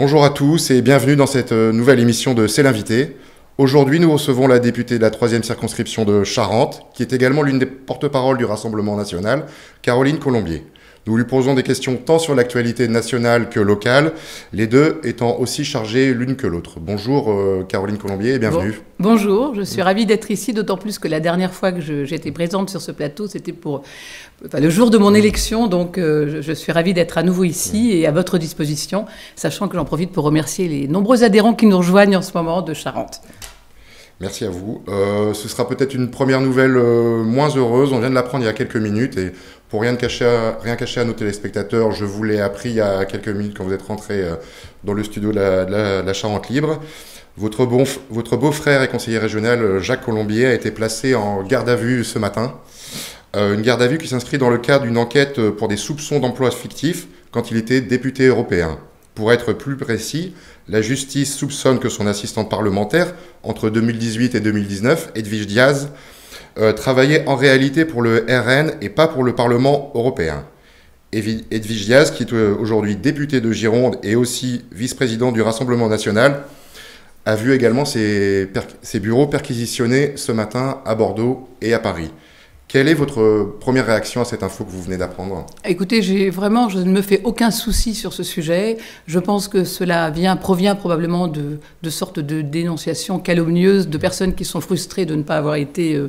Bonjour à tous et bienvenue dans cette nouvelle émission de C'est l'invité. Aujourd'hui, nous recevons la députée de la 3e circonscription de Charente, qui est également l'une des porte-paroles du Rassemblement national, Caroline Colombier. Nous lui posons des questions tant sur l'actualité nationale que locale, les deux étant aussi chargées l'une que l'autre. Bonjour Caroline Colombier et bienvenue. Bonjour, je suis ravie d'être ici, d'autant plus que la dernière fois que j'étais présente sur ce plateau, c'était le jour de mon élection, donc je suis ravie d'être à nouveau ici et à votre disposition, sachant que j'en profite pour remercier les nombreux adhérents qui nous rejoignent en ce moment de Charente. Merci à vous. Ce sera peut-être une première nouvelle moins heureuse, on vient de l'apprendre il y a quelques minutes et pour rien cacher à nos téléspectateurs, je vous l'ai appris il y a quelques minutes quand vous êtes rentré dans le studio de la Charente Libre. Votre beau-frère et conseiller régional Jacques Colombier a été placé en garde à vue ce matin. Une garde à vue qui s'inscrit dans le cadre d'une enquête pour des soupçons d'emploi fictifs quand il était député européen. Pour être plus précis, la justice soupçonne que son assistante parlementaire, entre 2018 et 2019, Edwige Diaz, travaillait en réalité pour le RN et pas pour le Parlement européen. Edwige Diaz, qui est aujourd'hui députée de Gironde et aussi vice-présidente du Rassemblement national, a vu également ses bureaux perquisitionnés ce matin à Bordeaux et à Paris. Quelle est votre première réaction à cette info que vous venez d'apprendre ? Écoutez, je ne me fais aucun souci sur ce sujet. Je pense que cela provient probablement de sortes de dénonciations calomnieuses de personnes qui sont frustrées de ne pas avoir été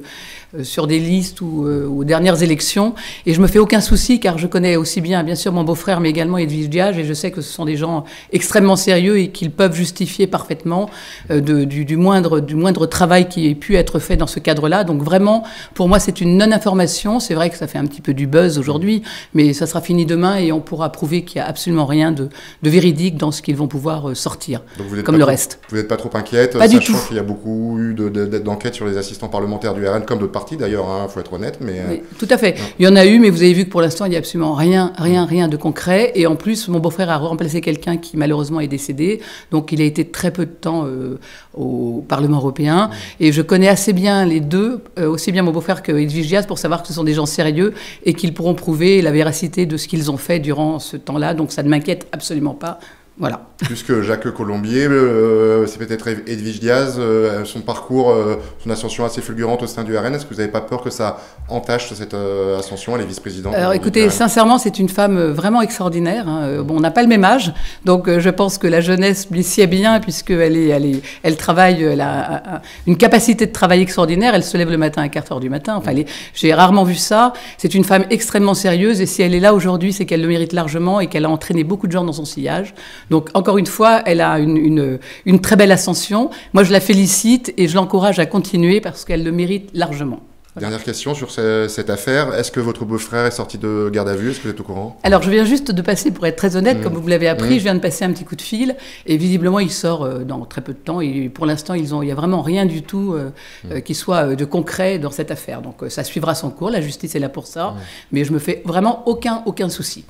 sur des listes ou aux dernières élections. Et je me fais aucun souci car je connais aussi bien sûr, mon beau-frère, mais également Edwige Diaz. Et je sais que ce sont des gens extrêmement sérieux et qu'ils peuvent justifier parfaitement du moindre travail qui ait pu être fait dans ce cadre-là. Donc vraiment, pour moi, c'est une non-information. C'est vrai que ça fait un petit peu du buzz aujourd'hui, mais ça sera fini demain et on pourra prouver qu'il n'y a absolument rien de véridique dans ce qu'ils vont pouvoir sortir, comme le reste. Vous n'êtes pas trop inquiète, pas sachant qu'il y a beaucoup eu d'enquêtes sur les assistants parlementaires du RN, comme d'autres partis d'ailleurs, il faut être honnête. Oui, tout à fait. Il y en a eu, mais vous avez vu que pour l'instant, il n'y a absolument rien de concret. Et en plus, mon beau-frère a remplacé quelqu'un qui malheureusement est décédé. Donc il a été très peu de temps au Parlement européen. Et je connais assez bien les deux, aussi bien mon beau-frère que Edwige Diaz, pour savoir que ce sont des gens sérieux et qu'ils pourront prouver la véracité de ce qu'ils ont fait durant ce temps-là. Donc ça ne m'inquiète absolument pas. Voilà. Puisque Jacques Colombier, c'est peut-être Edwige Diaz, son parcours, son ascension assez fulgurante au sein du RN, est-ce que vous n'avez pas peur que ça entache cette ascension? Elle est vice-présidente. Alors écoutez, sincèrement, c'est une femme vraiment extraordinaire. Hein. Bon, on n'a pas le même âge, donc je pense que la jeunesse lui sied bien, puisqu'elle travaille, elle a une capacité de travail extraordinaire, elle se lève le matin à 4h du matin, enfin, j'ai rarement vu ça. C'est une femme extrêmement sérieuse, et si elle est là aujourd'hui, c'est qu'elle le mérite largement, et qu'elle a entraîné beaucoup de gens dans son sillage. Donc, encore une fois, elle a une très belle ascension. Moi, je la félicite et je l'encourage à continuer parce qu'elle le mérite largement. Voilà. Dernière question sur cette affaire. Est-ce que votre beau-frère est sorti de garde à vue? Est-ce que vous êtes au courant? Alors, je viens juste de passer, pour être très honnête, comme vous l'avez appris, je viens de passer un petit coup de fil. Et visiblement, il sort dans très peu de temps. Et pour l'instant, il n'y a vraiment rien du tout qui soit de concret dans cette affaire. Donc, ça suivra son cours. La justice est là pour ça. Mais je me fais vraiment aucun souci.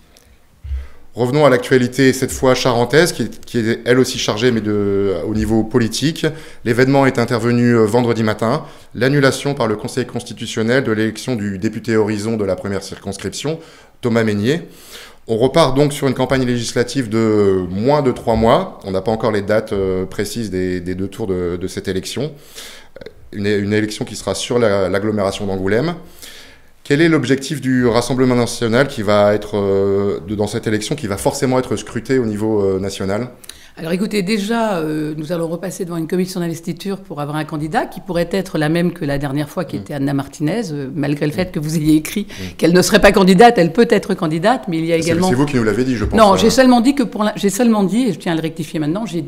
Revenons à l'actualité, cette fois charentaise, qui est elle aussi chargée, mais au niveau politique. L'événement est intervenu vendredi matin. L'annulation par le Conseil constitutionnel de l'élection du député Horizon de la première circonscription, Thomas Mesnier. On repart donc sur une campagne législative de moins de 3 mois. On n'a pas encore les dates précises des 2 tours de cette élection. Une élection qui sera sur l'agglomération d'Angoulême. Quel est l'objectif du Rassemblement national qui va être, dans cette élection, qui va forcément être scruté au niveau national ? Alors écoutez, déjà, nous allons repasser devant une commission d'investiture pour avoir un candidat qui pourrait être la même que la dernière fois, qui était Anna Martinez, malgré le fait que vous ayez écrit qu'elle ne serait pas candidate, elle peut être candidate, mais il y a également... C'est vous qui nous l'avez dit, je pense. Non, j'ai seulement dit, et je tiens à le rectifier maintenant, j'ai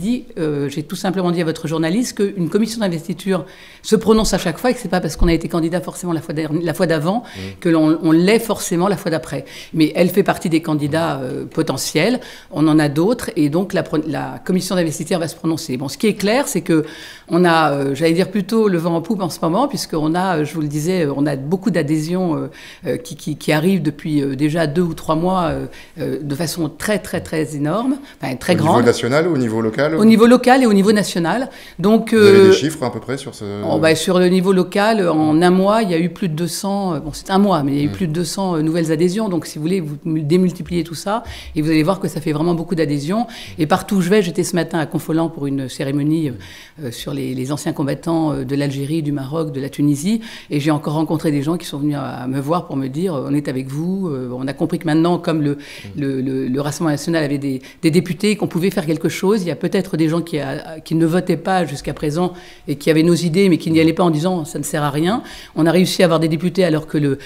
tout simplement dit à votre journaliste qu'une commission d'investiture se prononce à chaque fois et que c'est pas parce qu'on a été candidat forcément la fois d'avant que l'on l'est forcément la fois d'après. Mais elle fait partie des candidats potentiels, on en a d'autres, et donc la commission d'investiture va se prononcer. Bon, ce qui est clair, c'est que on a, j'allais dire plutôt le vent en poupe en ce moment, puisqu'on a, je vous le disais, on a beaucoup d'adhésions qui arrivent depuis déjà 2 ou 3 mois de façon très énorme, enfin, très grande. Au niveau national ou au niveau local? Au niveau local et au niveau national. Donc, vous avez des chiffres à peu près sur ce... Sur le niveau local, en un mois, il y a eu plus de 200, bon c'est un mois, mais il y a eu plus de 200 nouvelles adhésions. Donc si vous voulez, vous démultipliez tout ça et vous allez voir que ça fait vraiment beaucoup d'adhésions. Et partout où je vais, j'étais ce matin à Confolens pour une cérémonie sur les anciens combattants de l'Algérie, du Maroc, de la Tunisie, et j'ai encore rencontré des gens qui sont venus à me voir pour me dire on est avec vous, on a compris que maintenant, comme le Rassemblement national avait des députés, qu'on pouvait faire quelque chose. Il y a peut-être des gens qui ne votaient pas jusqu'à présent et qui avaient nos idées, mais qui n'y allaient pas en disant ça ne sert à rien. On a réussi à avoir des députés alors que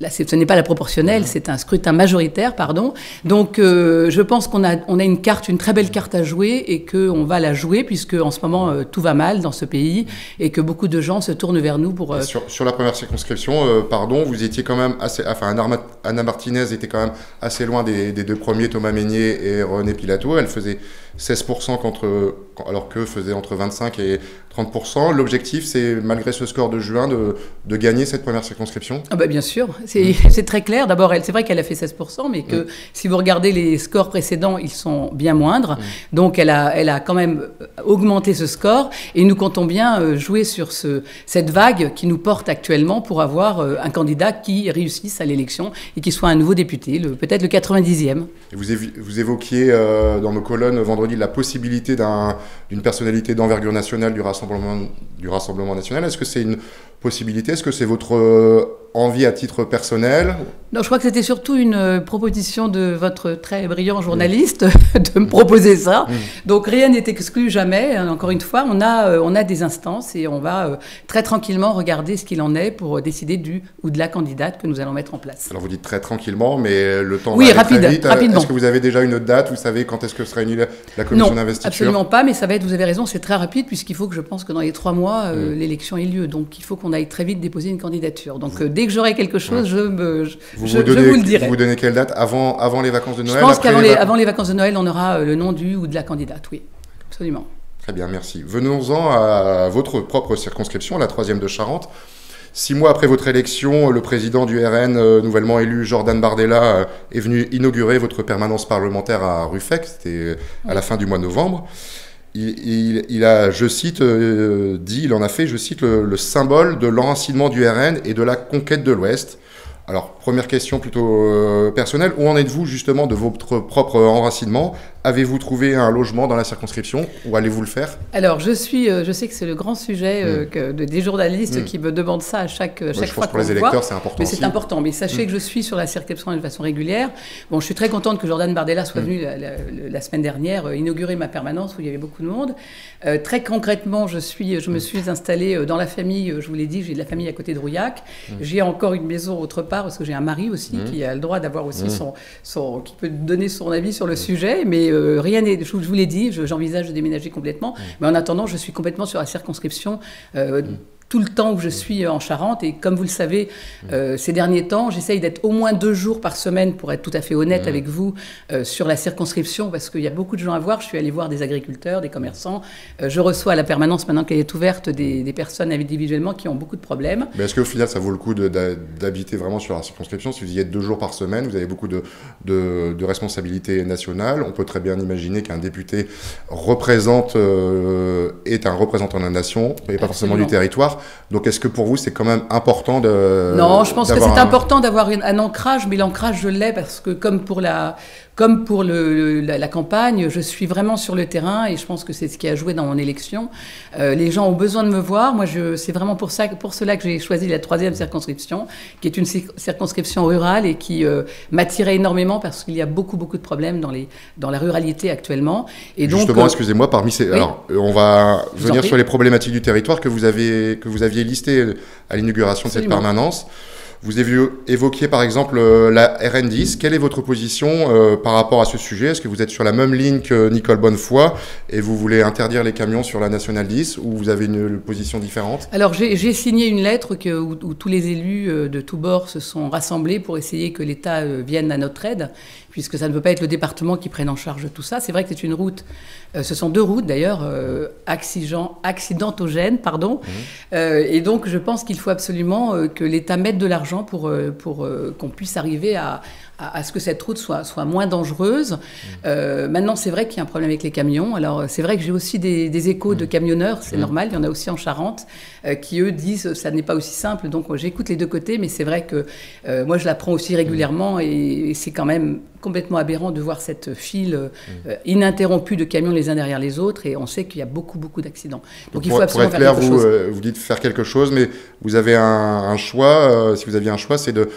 ce n'est pas la proportionnelle, c'est un scrutin majoritaire, pardon. Donc, je pense qu'on a une très belle carte à jouer et qu'on va la jouer puisque en ce moment tout va mal dans ce pays et que beaucoup de gens se tournent vers nous pour. Sur la première circonscription, vous étiez quand même Anna Martinez était quand même assez loin des deux premiers, Thomas Mesnier et René Pilato. Elle faisait 16% alors qu'eux faisaient entre 25 et 30%. L'objectif, c'est, malgré ce score de juin, de gagner cette première circonscription ? Ah bien sûr, c'est très clair. D'abord, c'est vrai qu'elle a fait 16%, mais que si vous regardez les scores précédents, ils sont bien moindres. Donc, elle a quand même augmenté ce score. Et nous comptons bien jouer sur cette vague qui nous porte actuellement pour avoir un candidat qui réussisse à l'élection et qui soit un nouveau député, peut-être le 90e. Et vous évoquiez dans nos colonnes vendredi la possibilité d'une personnalité d'envergure nationale du Rassemblement national. Est-ce que c'est une possibilité ? Est-ce que c'est votre envie à titre personnel ? Non, je crois que c'était surtout une proposition de votre très brillant journaliste de me proposer ça. Donc rien n'est exclu jamais. Encore une fois, on a des instances et on va très tranquillement regarder ce qu'il en est pour décider du ou de la candidate que nous allons mettre en place. Alors vous dites très tranquillement, mais le temps va aller très vite. Rapidement. Est-ce que vous avez déjà une date ? Vous savez quand est-ce que sera réunie la commission d'investiture ? Non, absolument pas, mais ça va être, vous avez raison, c'est très rapide puisqu'il faut que je pense que dans les 3 mois, l'élection ait lieu. Donc il faut qu'on aille très vite déposer une candidature. Donc dès que j'aurai quelque chose, je vous le dirai. Vous vous donnez quelle date ? Avant les vacances de Noël ? Je pense qu'avant les vacances de Noël, on aura le nom du ou de la candidate, oui, absolument. Très bien, merci. Venons-en à votre propre circonscription, la 3e de Charente. 6 mois après votre élection, le président du RN, nouvellement élu, Jordan Bardella, est venu inaugurer votre permanence parlementaire à Ruffec. C'était à la fin du mois de novembre. Il a, je cite, il en a fait, je cite, le symbole de l'enracinement du RN et de la conquête de l'Ouest. Alors, première question plutôt personnelle, où en êtes-vous justement de votre propre enracinement ? Avez-vous trouvé un logement dans la circonscription ou allez-vous le faire ? Alors, je sais que c'est le grand sujet des journalistes qui me demandent ça à chaque fois qu'on me voit. Pour les électeurs, c'est important. Mais c'est important. Mais sachez que je suis sur la circonscription de façon régulière. Bon, je suis très contente que Jordan Bardella soit venu la semaine dernière inaugurer ma permanence où il y avait beaucoup de monde. Très concrètement, je me suis installée dans la famille. Je vous l'ai dit, j'ai de la famille à côté de Rouillac. J'ai encore une maison autre part parce que j'ai un mari aussi qui a le droit d'avoir aussi qui peut donner son avis sur le sujet. Mais rien n'est, je vous l'ai dit, j'envisage de déménager complètement. Mais en attendant, je suis complètement sur la circonscription tout le temps où je suis en Charente. Et comme vous le savez, ces derniers temps, j'essaye d'être au moins 2 jours par semaine, pour être tout à fait honnête avec vous, sur la circonscription, parce qu'il y a beaucoup de gens à voir. Je suis allée voir des agriculteurs, des commerçants. Je reçois à la permanence, maintenant qu'elle est ouverte, des personnes individuellement qui ont beaucoup de problèmes. Mais est-ce qu'au final, ça vaut le coup d'habiter vraiment sur la circonscription ? Si vous y êtes 2 jours par semaine, vous avez beaucoup de responsabilités nationales. On peut très bien imaginer qu'un député est un représentant de la nation, et pas forcément du territoire. Donc, est-ce que pour vous, c'est quand même important Non, je pense que c'est important d'avoir un ancrage, mais l'ancrage, je l'ai parce que comme pour la campagne, je suis vraiment sur le terrain et je pense que c'est ce qui a joué dans mon élection. Les gens ont besoin de me voir. Moi, c'est vraiment pour cela que j'ai choisi la 3e circonscription, qui est une circonscription rurale et qui m'attirait énormément parce qu'il y a beaucoup, beaucoup de problèmes dans la ruralité actuellement. Et donc, justement, excusez-moi, parmi ces... Oui. Alors, on va venir sur les problématiques du territoire que vous aviez listées à l'inauguration de cette permanence. Vous évoquiez par exemple la RN10. Quelle est votre position par rapport à ce sujet ? Est-ce que vous êtes sur la même ligne que Nicole Bonnefoy et vous voulez interdire les camions sur la Nationale 10 ou vous avez une position différente ? Alors j'ai signé une lettre où tous les élus de tous bords se sont rassemblés pour essayer que l'État vienne à notre aide, puisque ça ne peut pas être le département qui prenne en charge tout ça. C'est vrai que c'est une route, ce sont 2 routes d'ailleurs, accidentogènes, pardon. Et donc je pense qu'il faut absolument que l'État mette de l'argent pour qu'on puisse arriver à à ce que cette route soit moins dangereuse. Maintenant, c'est vrai qu'il y a un problème avec les camions. Alors, c'est vrai que j'ai aussi des échos de camionneurs, c'est normal, il y en a aussi en Charente, qui eux disent ça n'est pas aussi simple. Donc, j'écoute les deux côtés, mais c'est vrai que moi, je la prends aussi régulièrement et c'est quand même complètement aberrant de voir cette file ininterrompue de camions les uns derrière les autres, et on sait qu'il y a beaucoup d'accidents. Donc, il faut absolument faire quelque chose. Vous dites faire quelque chose, mais vous avez un choix. Si vous aviez un choix, c'est de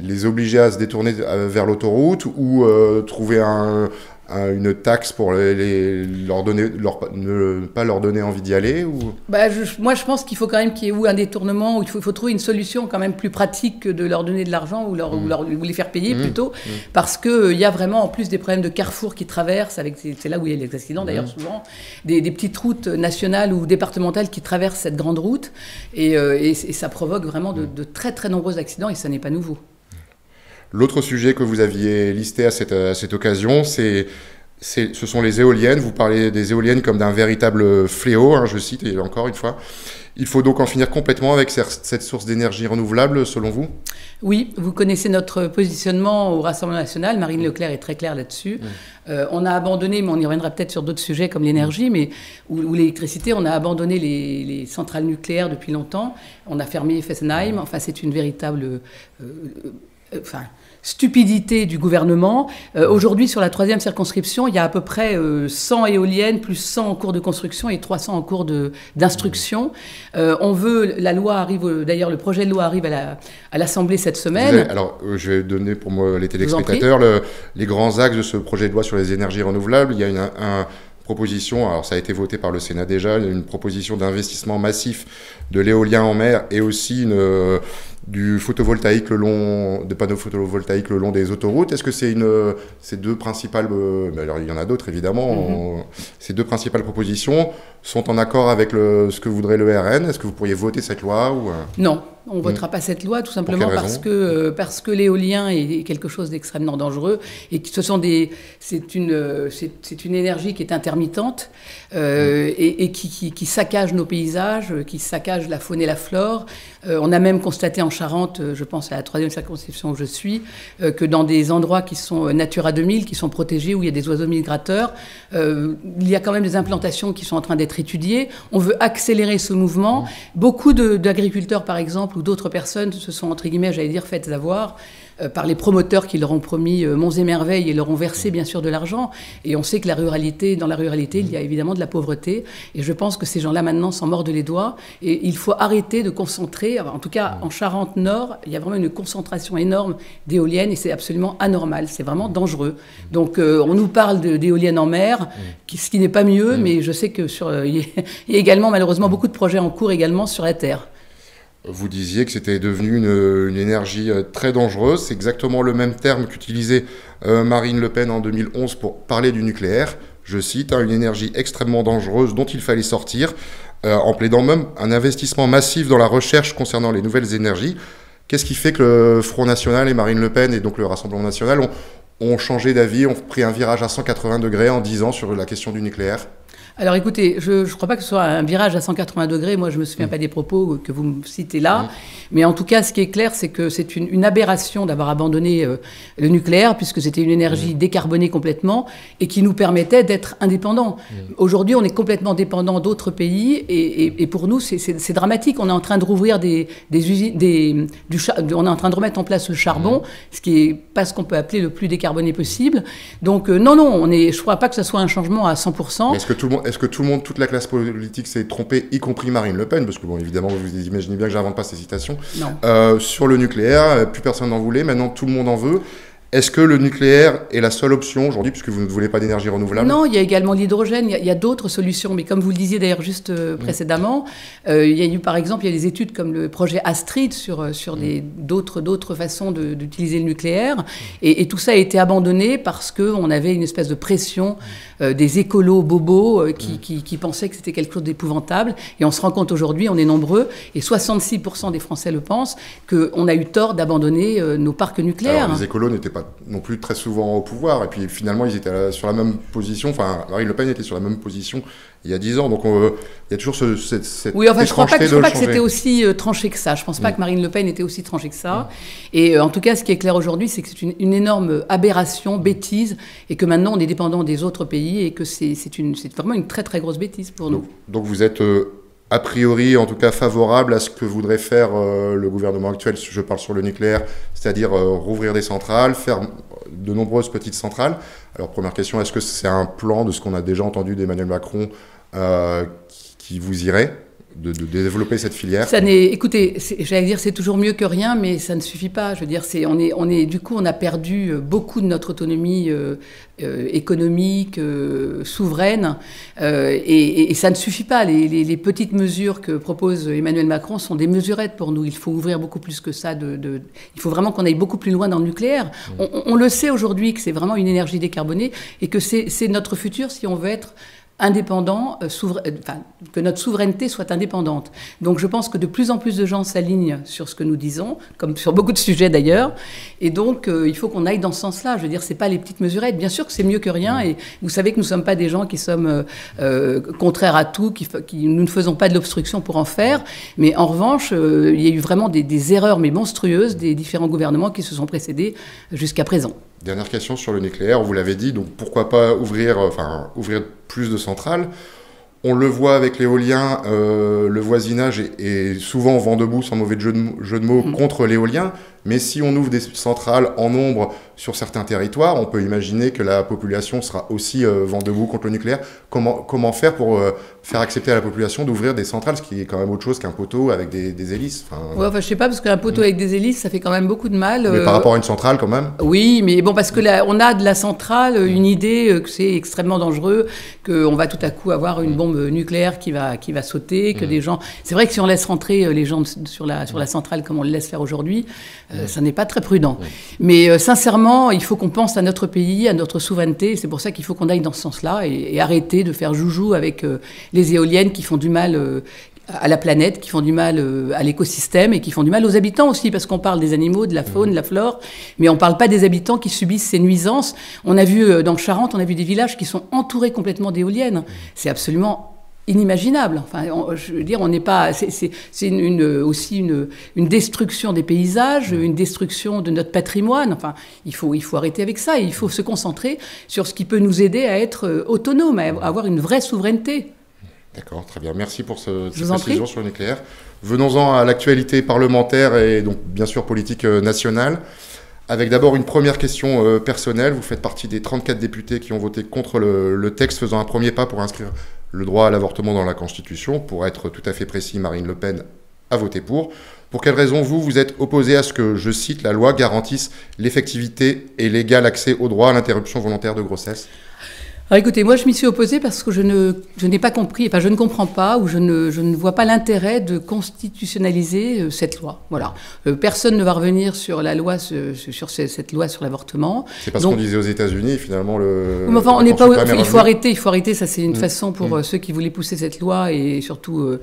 les obliger à se détourner vers l'autoroute ou trouver une taxe pour ne pas leur donner envie d'y aller ou... Moi, je pense qu'il faut quand même qu'il y ait un détournement, ou il faut trouver une solution quand même plus pratique que de leur donner de l'argent ou les faire payer plutôt, parce qu'il y a vraiment en plus des problèmes de carrefour qui traversent, c'est là où il y a les accidents d'ailleurs souvent, des petites routes nationales ou départementales qui traversent cette grande route, et ça provoque vraiment de très très nombreux accidents, et ça n'est pas nouveau. L'autre sujet que vous aviez listé à cette occasion, ce sont les éoliennes. Vous parlez des éoliennes comme d'un véritable fléau, je cite, et encore une fois. Il faut donc en finir complètement avec cette source d'énergie renouvelable, selon vous ? Oui, vous connaissez notre positionnement au Rassemblement national. Marine Leclerc est très claire là-dessus. On a abandonné, mais on y reviendra peut-être sur d'autres sujets comme l'énergie, ou l'électricité, on a abandonné les centrales nucléaires depuis longtemps. On a fermé Fessenheim. Enfin, c'est une véritable... stupidité du gouvernement. Aujourd'hui, sur la 3e circonscription, il y a à peu près 100 éoliennes, plus 100 en cours de construction et 300 en cours d'instruction. D'ailleurs, le projet de loi arrive à l'Assemblée cette semaine. Je vais donner pour moi les téléspectateurs les grands axes de ce projet de loi sur les énergies renouvelables. Il y a une proposition, alors ça a été voté par le Sénat déjà, une proposition d'investissement massif de l'éolien en mer et aussi du photovoltaïque des panneaux photovoltaïques le long des autoroutes. Est-ce que ces deux principales, alors il y en a d'autres évidemment, ces deux principales propositions sont en accord avec ce que voudrait le RN? Est-ce que vous pourriez voter cette loi ou... Non, on ne votera pas cette loi, tout simplement parce que l'éolien est quelque chose d'extrêmement dangereux et que c'est une énergie qui est intermittente et qui saccage nos paysages, qui saccage la faune et la flore. On a même constaté en Charente, je pense à la 3e circonscription où je suis, que dans des endroits qui sont Natura 2000, qui sont protégés, où il y a des oiseaux migrateurs, il y a quand même des implantations qui sont en train d'être étudiées. On veut accélérer ce mouvement. Beaucoup d'agriculteurs, par exemple, ou d'autres personnes se sont, entre guillemets, j'allais dire, faites avoir par les promoteurs qui leur ont promis monts et merveilles et leur ont versé bien sûr de l'argent. Et on sait que dans la ruralité, il y a évidemment de la pauvreté. Et je pense que ces gens-là maintenant s'en mordent les doigts. Et il faut arrêter de concentrer, en tout cas en Charente-Nord, il y a vraiment une concentration énorme d'éoliennes et c'est absolument anormal. C'est vraiment dangereux. Donc on nous parle d'éoliennes en mer, ce qui n'est pas mieux, mais je sais que il y a également malheureusement beaucoup de projets en cours également sur la Terre. Vous disiez que c'était devenu une énergie très dangereuse. C'est exactement le même terme qu'utilisait Marine Le Pen en 2011 pour parler du nucléaire. Je cite, une énergie extrêmement dangereuse dont il fallait sortir, en plaidant même un investissement massif dans la recherche concernant les nouvelles énergies. Qu'est-ce qui fait que le Front National et Marine Le Pen et donc le Rassemblement National ont changé d'avis, ont pris un virage à 180 degrés en 10 ans sur la question du nucléaire ? Alors écoutez, je ne crois pas que ce soit un virage à 180 degrés. Moi, je ne me souviens pas des propos que vous me citez là. Mais en tout cas, ce qui est clair, c'est que c'est une aberration d'avoir abandonné le nucléaire, puisque c'était une énergie décarbonée complètement et qui nous permettait d'être indépendants. Aujourd'hui, on est complètement dépendant d'autres pays et pour nous, c'est dramatique. On est en train de rouvrir des usines, on est en train de remettre en place le charbon, ce qui n'est pas ce qu'on peut appeler le plus décarboné possible. Donc non, je ne crois pas que ce soit un changement à 100%. Mais est-ce que tout le monde, toute la classe politique s'est trompée, y compris Marine Le Pen, parce que bon, évidemment, vous imaginez bien que je n'invente pas ces citations, sur le nucléaire, plus personne n'en voulait, maintenant tout le monde en veut. Est-ce que le nucléaire est la seule option aujourd'hui, puisque vous ne voulez pas d'énergie renouvelable? Non, il y a également l'hydrogène, il y a d'autres solutions. Mais comme vous le disiez d'ailleurs juste précédemment, il y a eu par exemple des études comme le projet Astrid sur d'autres façons d'utiliser le nucléaire. Et tout ça a été abandonné parce qu'on avait une espèce de pression des écolos bobos qui pensaient que c'était quelque chose d'épouvantable. Et on se rend compte aujourd'hui, on est nombreux, et 66% des Français le pensent, qu'on a eu tort d'abandonner nos parcs nucléaires. Alors, les écolos n'étaient pas pas non plus très souvent au pouvoir. Et puis finalement, ils étaient sur la même position. Enfin, Marine Le Pen était sur la même position il y a 10 ans. Donc il y a toujours cette oui, enfin, je ne crois pas que changer. c'était aussi tranché que ça. Je ne pense pas que Marine Le Pen était aussi tranchée que ça. Et en tout cas, ce qui est clair aujourd'hui, c'est que c'est une énorme aberration, bêtise, et que maintenant on est dépendant des autres pays, et que c'est vraiment une très très grosse bêtise pour nous. Donc vous êtes a priori, en tout cas, favorable à ce que voudrait faire le gouvernement actuel, je parle sur le nucléaire, c'est-à-dire rouvrir des centrales, faire de nombreuses petites centrales. Alors, première question, est-ce que c'est un plan de ce qu'on a déjà entendu d'Emmanuel Macron qui vous irait de développer cette filière? Écoutez, j'allais dire c'est toujours mieux que rien, mais ça ne suffit pas. Je veux dire, du coup, on a perdu beaucoup de notre autonomie économique, souveraine, et ça ne suffit pas. Les petites mesures que propose Emmanuel Macron sont des mesurettes pour nous. Il faut ouvrir beaucoup plus que ça. Il faut vraiment qu'on aille beaucoup plus loin dans le nucléaire. On le sait aujourd'hui que c'est vraiment une énergie décarbonée et que c'est notre futur si on veut être indépendant, que notre souveraineté soit indépendante. Donc je pense que de plus en plus de gens s'alignent sur ce que nous disons, comme sur beaucoup de sujets d'ailleurs, et donc il faut qu'on aille dans ce sens-là. Je veux dire, c'est pas les petites mesurettes. Bien sûr que c'est mieux que rien, et vous savez que nous ne sommes pas des gens qui sommes contraires à tout, nous ne faisons pas de l'obstruction pour en faire, mais en revanche, il y a eu vraiment des erreurs, mais monstrueuses, des différents gouvernements qui se sont précédés jusqu'à présent. Dernière question sur le nucléaire, vous l'avez dit, donc pourquoi pas ouvrir plus de centrales? On le voit avec l'éolien, le voisinage est souvent vent debout, sans mauvais jeu de mots, contre l'éolien. Mais si on ouvre des centrales en nombre sur certains territoires, on peut imaginer que la population sera aussi vent debout contre le nucléaire. Comment faire pour faire accepter à la population d'ouvrir des centrales, ce qui est quand même autre chose qu'un poteau avec des hélices? Je sais pas, parce qu'un poteau avec des hélices, ça fait quand même beaucoup de mal. Mais par rapport à une centrale, quand même? Oui, mais bon, parce que là, on a de la centrale une idée que c'est extrêmement dangereux, qu'on va tout à coup avoir une bombe nucléaire qui va sauter, que des gens... C'est vrai que si on laisse rentrer les gens sur la centrale comme on le laisse faire aujourd'hui, ça n'est pas très prudent. Mais sincèrement, il faut qu'on pense à notre pays, à notre souveraineté. C'est pour ça qu'il faut qu'on aille dans ce sens-là et arrêter de faire joujou avec les éoliennes qui font du mal à la planète, qui font du mal à l'écosystème et qui font du mal aux habitants aussi, parce qu'on parle des animaux, de la faune, de la flore, mais on ne parle pas des habitants qui subissent ces nuisances. On a vu dans Charente, on a vu des villages qui sont entourés complètement d'éoliennes. C'est absolument inimaginable. Enfin, je veux dire, on n'est pas. C'est aussi une destruction des paysages, une destruction de notre patrimoine. Enfin, il faut arrêter avec ça. Et il faut se concentrer sur ce qui peut nous aider à être autonomes, à avoir une vraie souveraineté. D'accord, très bien. Merci pour cette précision sur le nucléaire. Venons-en à l'actualité parlementaire et donc bien sûr politique nationale. Avec d'abord une première question personnelle. Vous faites partie des 34 députés qui ont voté contre le texte faisant un premier pas pour inscrire le droit à l'avortement dans la Constitution. Pour être tout à fait précis, Marine Le Pen a voté pour. Pour quelles raisons vous êtes opposé à ce que, je cite, la loi garantisse l'effectivité et l'égal accès au droit à l'interruption volontaire de grossesse? Alors écoutez, moi je m'y suis opposée parce que je n'ai pas compris, enfin je ne comprends pas ou je ne vois pas l'intérêt de constitutionnaliser cette loi. Voilà. Personne ne va revenir sur la loi, sur cette loi sur l'avortement. C'est parce qu'on disait aux États-Unis finalement enfin, on n'est pas. Il faut arrêter. Ça c'est une façon pour ceux qui voulaient pousser cette loi et surtout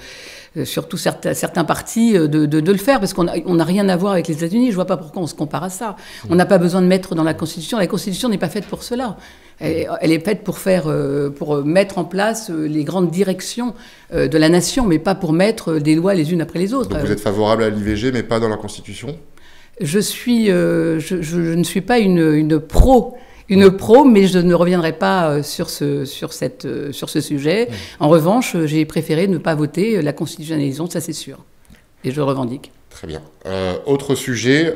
certains partis de le faire, parce qu'on n'a rien à voir avec les États-Unis. Je ne vois pas pourquoi on se compare à ça. On n'a pas besoin de mettre dans la Constitution. La Constitution n'est pas faite pour cela. Elle est faite pour mettre en place les grandes directions de la nation, mais pas pour mettre des lois les unes après les autres. Donc vous êtes favorable à l'IVG, mais pas dans la Constitution? Je ne suis pas une pro, mais je ne reviendrai pas sur ce sujet. En revanche, j'ai préféré ne pas voter la constitutionnalisation, ça c'est sûr. Et je le revendique. Très bien. Autre sujet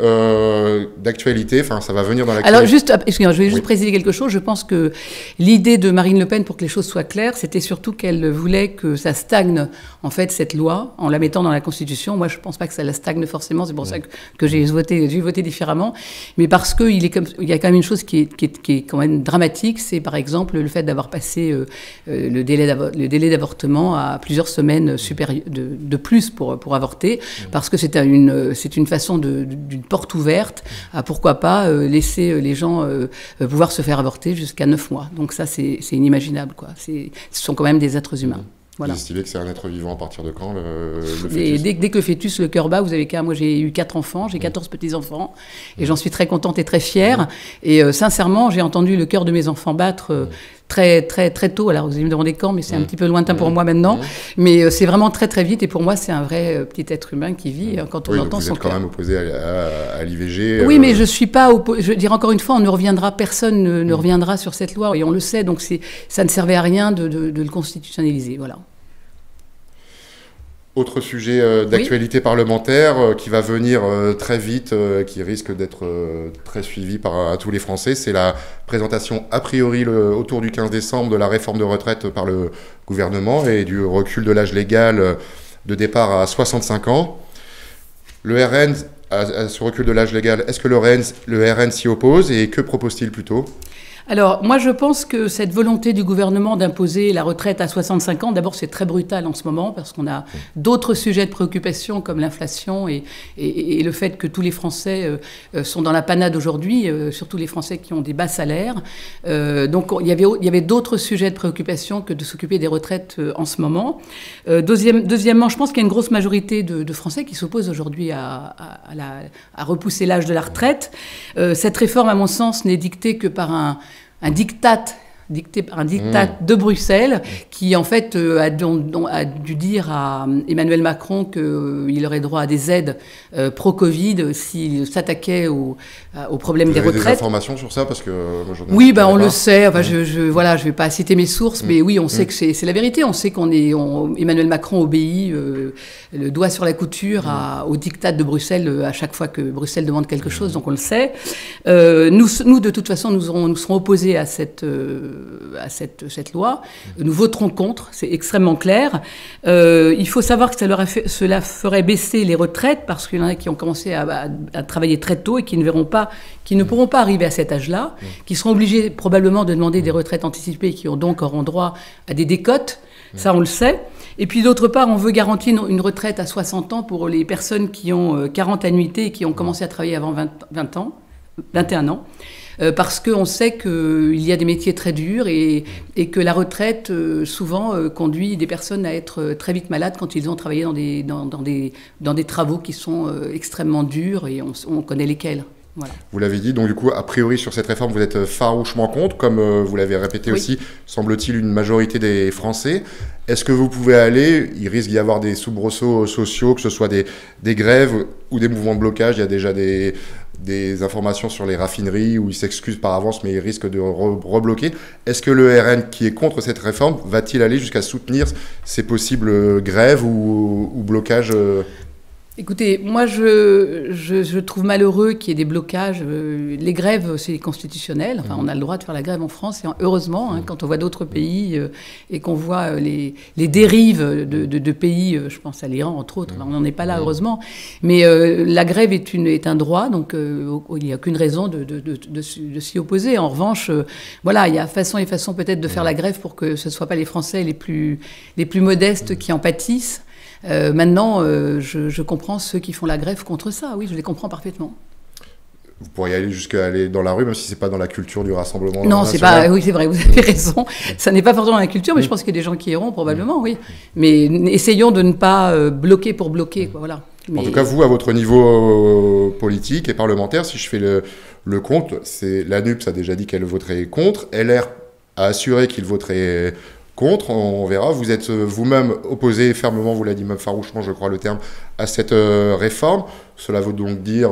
d'actualité, enfin ça va venir dans l'actualité. Alors excusez-moi, je vais juste préciser quelque chose. Je pense que l'idée de Marine Le Pen, pour que les choses soient claires, c'était surtout qu'elle voulait que ça stagne, en fait, cette loi, en la mettant dans la Constitution. Moi, je ne pense pas que ça la stagne forcément, c'est pour ça que j'ai voté différemment. Mais parce qu'il y a quand même une chose qui est quand même dramatique, c'est par exemple le fait d'avoir passé le délai d'avortement à plusieurs semaines de plus pour avorter, parce que c'est une façon d'une porte ouverte à pourquoi pas laisser les gens pouvoir se faire avorter jusqu'à 9 mois. Donc ça, c'est inimaginable, quoi. Ce sont quand même des êtres humains. Voilà. Vous estimez que c'est un être vivant à partir de quand, le Et fœtus? dès que le fœtus, le cœur bat, vous avez qu'à... Moi, j'ai eu 4 enfants, j'ai 14 petits-enfants, et j'en suis très contente et très fière. Et sincèrement, j'ai entendu le cœur de mes enfants battre très, très, très tôt. Alors, vous allez me demander quand, mais c'est un petit peu lointain pour moi maintenant. Mais c'est vraiment très, très vite. Et pour moi, c'est un vrai petit être humain qui vit quand on entend son cœur. Vous êtes quand même opposé à l'IVG. Oui, mais je suis pas opposé. Je veux dire, encore une fois, on ne reviendra, personne ne reviendra sur cette loi, et on le sait. Donc, ça ne servait à rien de le constitutionnaliser. Voilà. Autre sujet d'actualité parlementaire qui va venir très vite, qui risque d'être très suivi par tous les Français, c'est la présentation a priori autour du 15 décembre de la réforme de retraite par le gouvernement et du recul de l'âge légal de départ à 65 ans. Le RN, à ce recul de l'âge légal, est-ce que le RN s'y oppose et que propose-t-il plutôt ? Alors, moi, je pense que cette volonté du gouvernement d'imposer la retraite à 65 ans, d'abord, c'est très brutal en ce moment, parce qu'on a d'autres sujets de préoccupation, comme l'inflation et le fait que tous les Français sont dans la panade aujourd'hui, surtout les Français qui ont des bas salaires. Donc, il y avait d'autres sujets de préoccupation que de s'occuper des retraites en ce moment. Deuxièmement, je pense qu'il y a une grosse majorité de Français qui s'opposent aujourd'hui à repousser l'âge de la retraite. Cette réforme, à mon sens, n'est dictée que par un diktat dicté par un diktat de Bruxelles qui, en fait, a dû dire à Emmanuel Macron qu'il aurait droit à des aides pro-Covid s'il s'attaquait au problème des retraites. Vous avez des informations sur ça parce que oui, ben on le sait. Enfin, voilà, je vais pas citer mes sources, mais oui, on sait que c'est la vérité. On sait Emmanuel Macron obéit le doigt sur la couture au diktat de Bruxelles à chaque fois que Bruxelles demande quelque chose, donc on le sait. Nous, de toute façon, nous serons opposés à cette loi. Nous voterons contre, c'est extrêmement clair. Il faut savoir que cela ferait baisser les retraites parce qu'il y en a qui ont commencé à travailler très tôt et qui ne pourront pas arriver à cet âge-là, qui seront obligés probablement de demander des retraites anticipées et qui auront droit à des décotes. Ça, on le sait. Et puis, d'autre part, on veut garantir une retraite à 60 ans pour les personnes qui ont 40 annuités et qui ont commencé à travailler avant 21 ans. Parce qu'on sait qu'il y a des métiers très durs et que la retraite, souvent, conduit des personnes à être très vite malades quand ils ont travaillé dans des travaux qui sont extrêmement durs et on connaît lesquels. Voilà. Vous l'avez dit, donc du coup, a priori sur cette réforme, vous êtes farouchement contre, comme vous l'avez répété aussi, semble-t-il, une majorité des Français. Est-ce que vous pouvez il risque d'y avoir des soubresauts sociaux, que ce soit des grèves ou des mouvements de blocage. Il y a déjà des informations sur les raffineries où ils s'excusent par avance, mais ils risquent de rebloquer. Est-ce que le RN, qui est contre cette réforme, va-t-il aller jusqu'à soutenir ces possibles grèves ou blocages Écoutez, moi, je trouve malheureux qu'il y ait des blocages. Les grèves, c'est constitutionnel. Enfin, on a le droit de faire la grève en France, et heureusement, quand on voit d'autres pays et qu'on voit les dérives de pays, je pense à l'Iran, entre autres. On n'en est pas là, heureusement. Mais la grève est un droit, donc il n'y a aucune raison de s'y opposer. En revanche, voilà, il y a façon et façon peut-être de faire la grève pour que ce ne soient pas les Français les plus modestes qui en pâtissent. Maintenant, je comprends ceux qui font la grève contre ça. Oui, je les comprends parfaitement. Vous pourriez aller jusqu'à aller dans la rue, même si c'est pas dans la culture du Rassemblement Non, national. c'est pas. Oui, c'est vrai, vous avez raison. Ça n'est pas forcément dans la culture, mais je pense qu'il y a des gens qui iront probablement, oui. Mais essayons de ne pas bloquer pour bloquer, quoi, voilà. En tout cas, vous, à votre niveau politique et parlementaire, si je fais le compte, la NUPES a déjà dit qu'elle voterait contre. LR a assuré qu'il voterait contre, on verra. Vous êtes vous-même opposé fermement, vous l'avez dit même farouchement, je crois le terme, à cette réforme. Cela veut donc dire,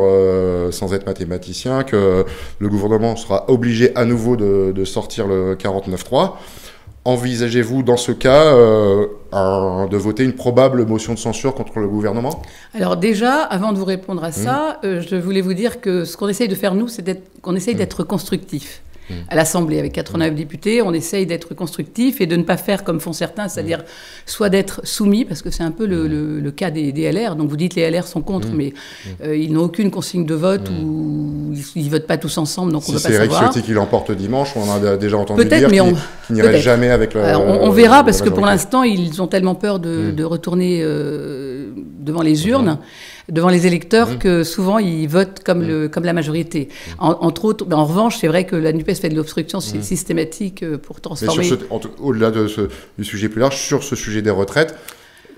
sans être mathématicien, que le gouvernement sera obligé à nouveau de sortir le 49.3. Envisagez-vous, dans ce cas, de voter une probable motion de censure contre le gouvernement ? Alors déjà, avant de vous répondre à ça, je voulais vous dire que ce qu'on essaye de faire, nous, c'est qu'on essaye d'être constructif. À l'Assemblée, avec 89 députés, on essaye d'être constructif et de ne pas faire comme font certains, c'est-à-dire soit d'être soumis, parce que c'est un peu le cas des LR. Donc vous dites les LR sont contre, mais ils n'ont aucune consigne de vote ou ils ne votent pas tous ensemble, donc on ne peut pas savoir. C'est Éric Ciotti qui l'emporte dimanche, on en a déjà entendu dire qu'il n'irait jamais avec le... Alors, on verra, parce que pour l'instant, ils ont tellement peur de retourner devant les urnes. devant les électeurs que souvent ils votent comme la majorité. Entre autres, en revanche, c'est vrai que la NUPES fait de l'obstruction systématique pour transformer... Au-delà du sujet plus large, sur ce sujet des retraites,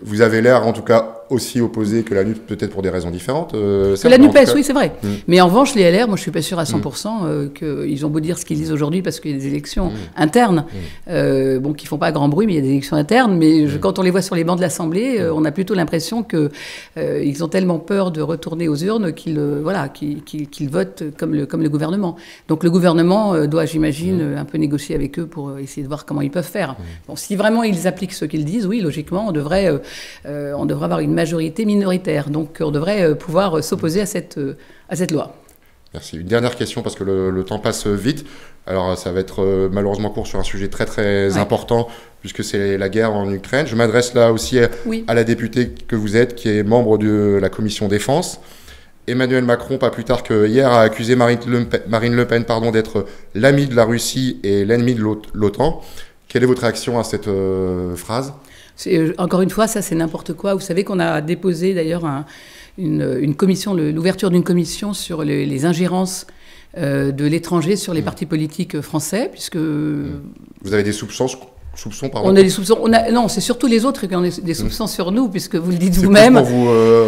vous avez l'air, en tout cas, aussi opposé que la NUPES, peut-être pour des raisons différentes. Que la NUPES, oui, c'est vrai. Mais en revanche, les LR, moi, je suis pas sûr à 100% qu'ils ont beau dire ce qu'ils disent aujourd'hui parce qu'il y a des élections internes, qui font pas grand bruit, mais il y a des élections internes. Mais quand on les voit sur les bancs de l'Assemblée, on a plutôt l'impression que ils ont tellement peur de retourner aux urnes qu'ils votent comme le gouvernement. Donc le gouvernement doit, j'imagine, un peu négocier avec eux pour essayer de voir comment ils peuvent faire. Bon, si vraiment ils appliquent ce qu'ils disent, oui, logiquement, on devrait avoir une majorité minoritaire. Donc on devrait pouvoir s'opposer à cette loi. Merci. Une dernière question, parce que le temps passe vite. Alors ça va être malheureusement court sur un sujet très très important, puisque c'est la guerre en Ukraine. Je m'adresse là aussi à la députée que vous êtes, qui est membre de la commission défense. Emmanuel Macron, pas plus tard que hier, a accusé Marine Le Pen d'être l'ami de la Russie et l'ennemi de l'OTAN. Quelle est votre réaction à cette phrase ? Encore une fois, ça c'est n'importe quoi. Vous savez qu'on a déposé d'ailleurs une commission, l'ouverture d'une commission sur les ingérences de l'étranger sur les partis politiques français, puisque... Vous avez des soupçons, pardon. On a des soupçons. Non, c'est surtout les autres qui ont des soupçons sur nous, puisque vous le dites vous-même.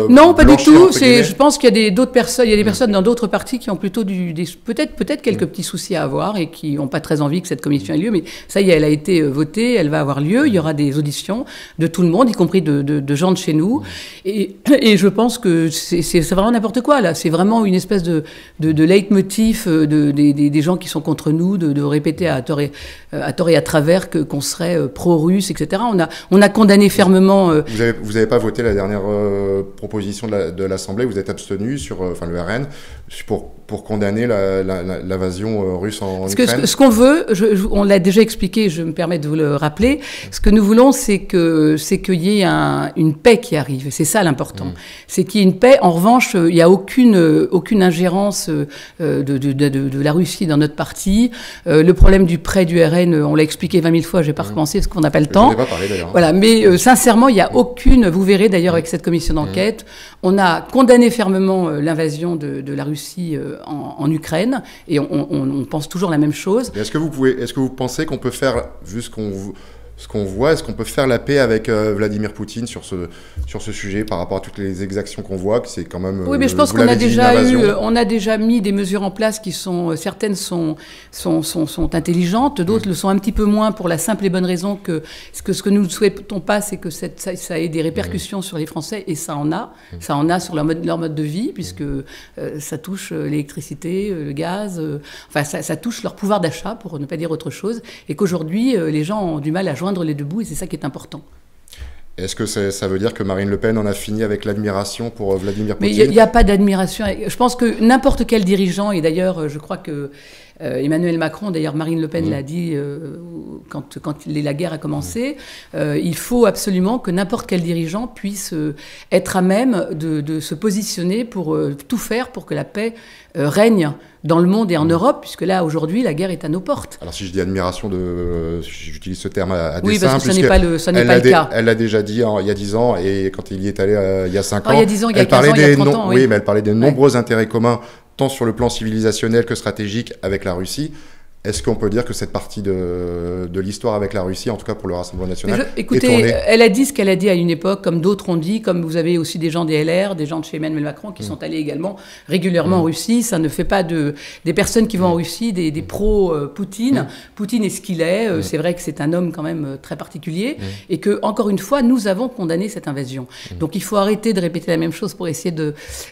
Non, pas du tout. Je pense qu'il y a d'autres personnes. Il y a des personnes dans d'autres partis qui ont plutôt peut-être quelques petits soucis à avoir et qui n'ont pas très envie que cette commission ait lieu. Mais ça y est, elle a été votée, elle va avoir lieu. Il y aura des auditions de tout le monde, y compris de gens de chez nous. Et je pense que c'est vraiment n'importe quoi là. C'est vraiment une espèce de leitmotiv des gens qui sont contre nous, de répéter à tort et à travers qu'on serait pro-russe, etc. On a condamné fermement... Vous n'avez pas voté la dernière proposition de l'Assemblée, vous êtes abstenu sur le RN pour condamner l'invasion russe en Ukraine. Ce qu'on veut, on l'a déjà expliqué, je me permets de vous le rappeler, ce que nous voulons, c'est qu'il y ait une paix qui arrive. C'est ça l'important. C'est qu'il y ait une paix. En revanche, il n'y a aucune ingérence de la Russie dans notre parti. Le problème du prêt du RN, on l'a expliqué 20 000 fois, je ne vais pas recommencer parce qu'on n'a pas le temps. Je n'en ai pas parlé d'ailleurs. Voilà, mais sincèrement, il n'y a aucune... Vous verrez d'ailleurs avec cette commission d'enquête, on a condamné fermement l'invasion de la Russie en Ukraine, et on pense toujours la même chose. Est-ce que vous pensez qu'on peut faire, vu ce qu'on voit, est-ce qu'on peut faire la paix avec Vladimir Poutine sur ce sujet par rapport à toutes les exactions qu'on voit, que c'est quand même... Oui, mais je pense qu'on a déjà mis des mesures en place qui sont... Certaines sont intelligentes, d'autres le sont un petit peu moins pour la simple et bonne raison que ce que nous ne souhaitons pas, c'est que ça ait des répercussions sur les Français, et ça en a. Ça en a sur leur mode de vie, puisque ça touche l'électricité, le gaz, ça touche leur pouvoir d'achat, pour ne pas dire autre chose, et qu'aujourd'hui, les gens ont du mal à joindre les deux bouts, et c'est ça qui est important. Est-ce que ça veut dire que Marine Le Pen en a fini avec l'admiration pour Vladimir Poutine ? Mais il n'y a pas d'admiration. Je pense que n'importe quel dirigeant, et d'ailleurs je crois que Emmanuel Macron, d'ailleurs Marine Le Pen l'a dit quand la guerre a commencé, il faut absolument que n'importe quel dirigeant puisse être à même de se positionner pour tout faire pour que la paix règne dans le monde et en Europe, puisque là, aujourd'hui, la guerre est à nos portes. Alors, si je dis admiration, j'utilise ce terme à dessein. Oui, parce que ce n'est pas le cas. Elle l'a déjà dit il y a 10 ans, et quand il y est allé il y a 5 ans. Il y a 10 ans, il y a 15 ans, il y a 30 ans. Oui, mais elle parlait des nombreux intérêts communs, tant sur le plan civilisationnel que stratégique avec la Russie. Est-ce qu'on peut dire que cette partie de l'histoire avec la Russie, en tout cas pour le Rassemblement national, écoutez, est tournée ? Elle a dit ce qu'elle a dit à une époque, comme d'autres ont dit, comme vous avez aussi des gens des LR, des gens de chez Emmanuel Macron qui sont allés également régulièrement en Russie. Ça ne fait pas des personnes qui vont en Russie des pro-Poutine. Poutine est ce qu'il est. C'est vrai que c'est un homme quand même très particulier, et que, encore une fois, nous avons condamné cette invasion. Donc il faut arrêter de répéter la même chose pour essayer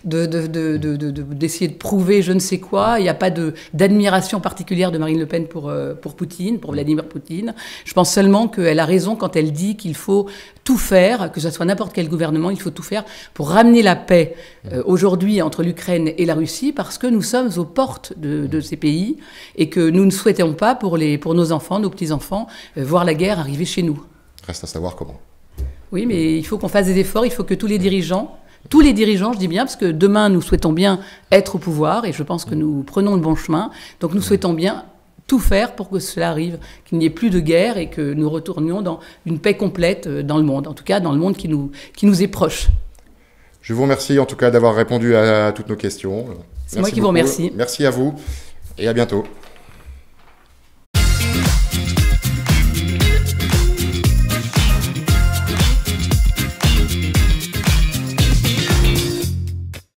d'essayer de prouver je ne sais quoi. Il n'y a pas d'admiration particulière de Marine Le Pen pour Poutine, pour Vladimir Poutine. Je pense seulement qu'elle a raison quand elle dit qu'il faut tout faire, que ce soit n'importe quel gouvernement, il faut tout faire pour ramener la paix aujourd'hui entre l'Ukraine et la Russie, parce que nous sommes aux portes de ces pays, et que nous ne souhaitons pas pour nos enfants, nos petits-enfants, voir la guerre arriver chez nous. Reste à savoir comment. Oui, mais il faut qu'on fasse des efforts, il faut que tous les dirigeants, je dis bien, parce que demain, nous souhaitons bien être au pouvoir, et je pense que nous prenons le bon chemin, donc nous souhaitons bien tout faire pour que cela arrive, qu'il n'y ait plus de guerre et que nous retournions dans une paix complète dans le monde, en tout cas dans le monde qui nous est proche. Je vous remercie en tout cas d'avoir répondu à toutes nos questions. C'est moi qui vous remercie. Merci à vous et à bientôt.